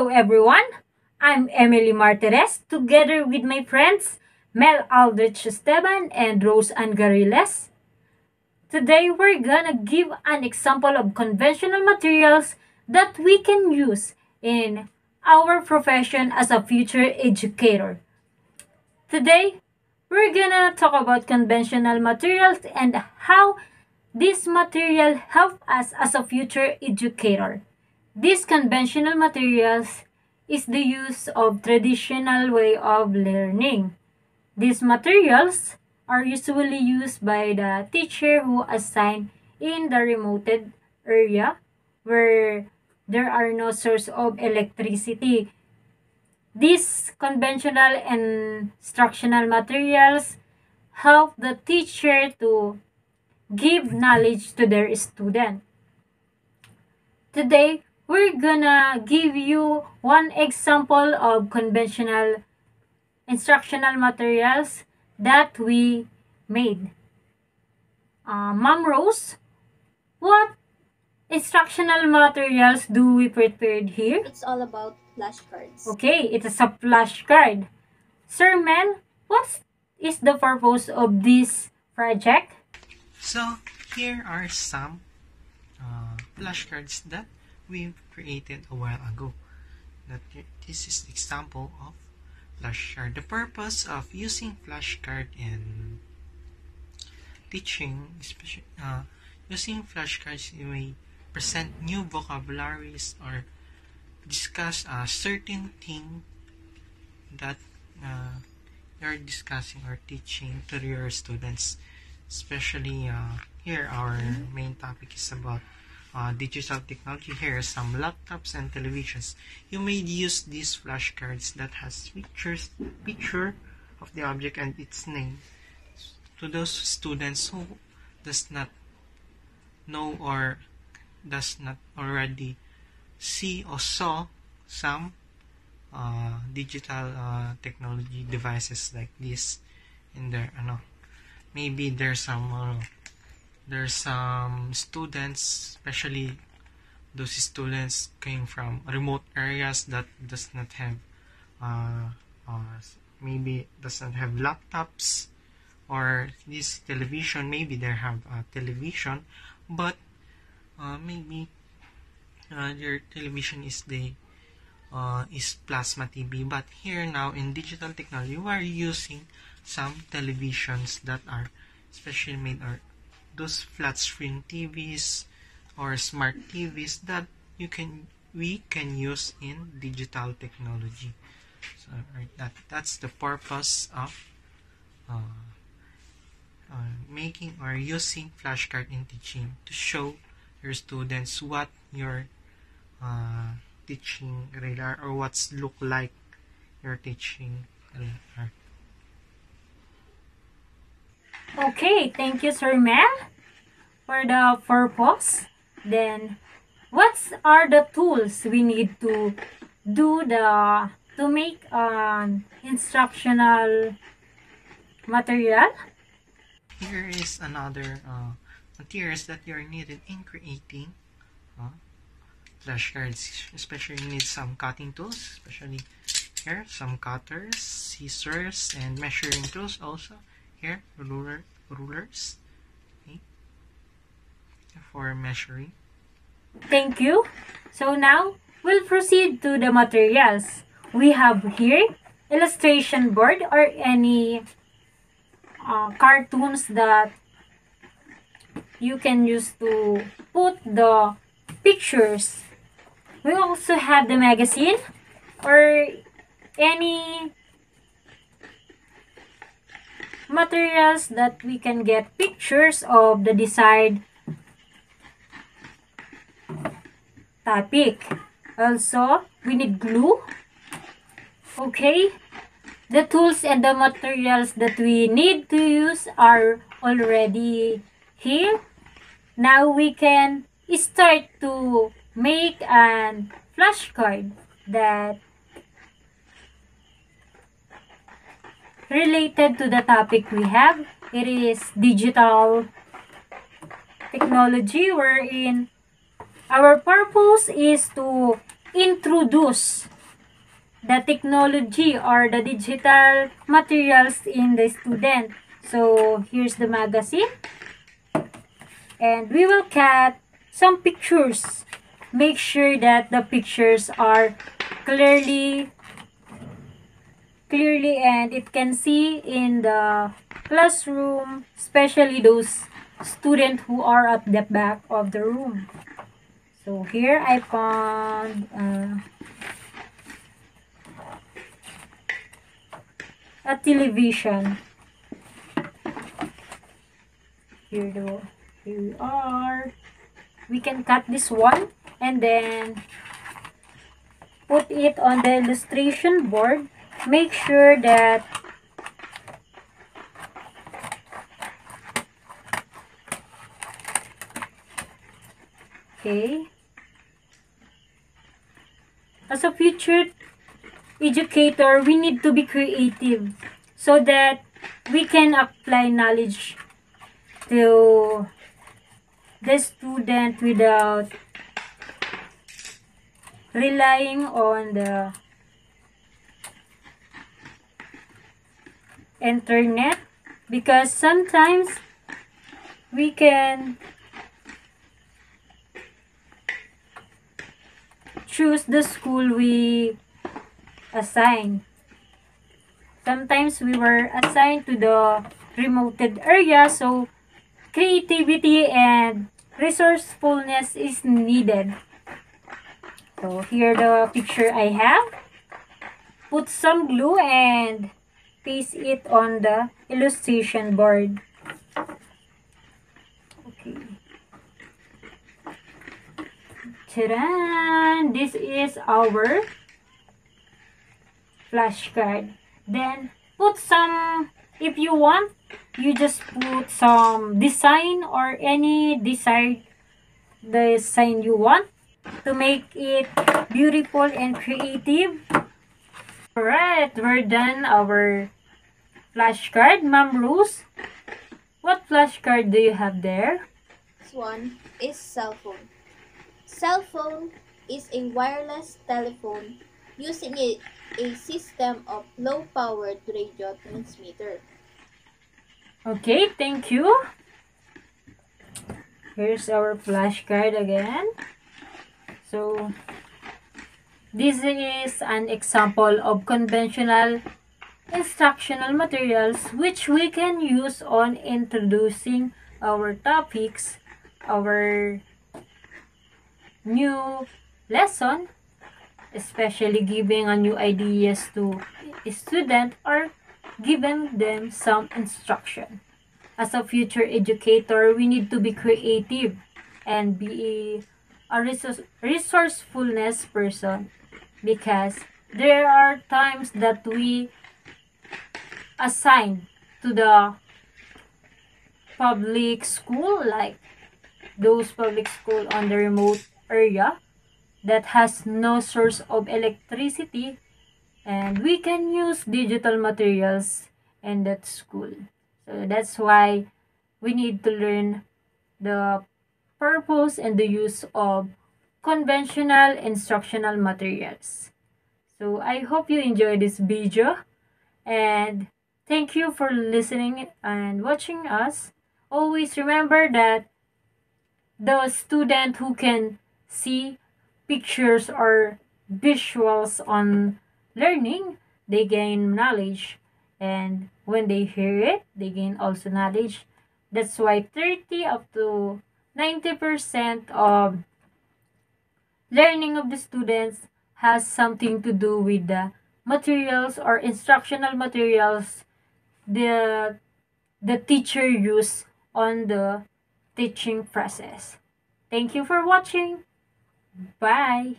Hello everyone, I'm Emily Martinez together with my friends Mel Aldrich Esteban and Rose Angariles. Today we're gonna give an example of conventional materials that we can use in our profession as a future educator. Today we're gonna talk about conventional materials and how this material help us as a future educator. These conventional materials is the use of traditional way of learning. These materials are usually used by the teacher who assign in the remote area where there are no source of electricity. These conventional instructional materials help the teacher to give knowledge to their student. Today, we're gonna give you one example of conventional instructional materials that we made. Mom Rose, what instructional materials do we prepared here? It's all about flashcards. Okay, it is a flashcard. Sir Mel, what is the purpose of this project? So here are some flashcards that we created a while ago. This is example of flashcard. The purpose of using flashcard in teaching, especially using flashcards, you may present new vocabularies or discuss a certain thing that you're discussing or teaching to your students. Especially here, our main topic is about digital technology. Here are some laptops and televisions. You may use these flashcards that has picture of the object and its name to those students who does not know or does not already see or saw some digital technology devices like this in their maybe there's some students, especially those students came from remote areas that does not have maybe does not have laptops or this television. Maybe they have a television, but maybe their television is plasma TV. But here now in digital technology, we are using some televisions that are specially made, or those flat screen TVs or smart TVs that we can use in digital technology. So that's the purpose of making or using flashcard in teaching, to show your students what your teaching really are, or what's look like your teaching really are. Okay, thank you, Sir Mel, for the purpose. Then, what are the tools we need to to make an instructional material? Here is another materials that you're needed in creating flashcards. Especially you need some cutting tools, especially here some cutters, scissors, and measuring tools. Also here rulers, okay, for measuring. Thank you. So now, we'll proceed to the materials. We have here illustration board or any cartoons that you can use to put the pictures. We also have the magazine or any materials that we can get pictures of the desired topic. Also, we need glue. Okay, the tools and the materials that we need to use are already here. Now we can start to make an flashcard that related to the topic we have. It is digital technology, wherein our purpose is to introduce the technology or the digital materials in the student. So here's the magazine, and we will cut some pictures. Make sure that the pictures are clearly and it can see in the classroom, especially those students who are at the back of the room. So here I found a television. Here we are. We can cut this one and then put it on the illustration board. Make sure that okay. As a future educator, we need to be creative so that we can apply knowledge to the student without relying on the internet, because sometimes we can choose the school we assign. Sometimes we were assigned to the remoted area, so creativity and resourcefulness is needed. So here the picture I have. Put some glue and paste it on the illustration board. Okay. Ta-da! This is our flashcard. Then put some, if you want, you just put some design or any desired design you want to make it beautiful and creative. Alright, we're done our flashcard. Ma'am Rose, what flashcard do you have there? This one is cell phone. Cell phone is a wireless telephone using a system of low-powered radio transmitter. Okay, thank you. Here's our flashcard again. So, this is an example of conventional instructional materials which we can use on introducing our topics, our new lesson, especially giving a new ideas to a student or giving them some instruction. As a future educator, we need to be creative and be a resourcefulness person, because there are times that we assign to the public school, like those public school on the remote area that has no source of electricity, and we can use digital materials in that school. So that's why we need to learn the purpose and the use of conventional instructional materials. So I hope you enjoyed this video, and thank you for listening and watching us. Always remember that the student who can see pictures or visuals on learning, they gain knowledge. And when they hear it, they gain also knowledge. That's why 30 up to 90% of learning of the students has something to do with the materials or instructional materials the teacher use on the teaching process. Thank you for watching. Bye.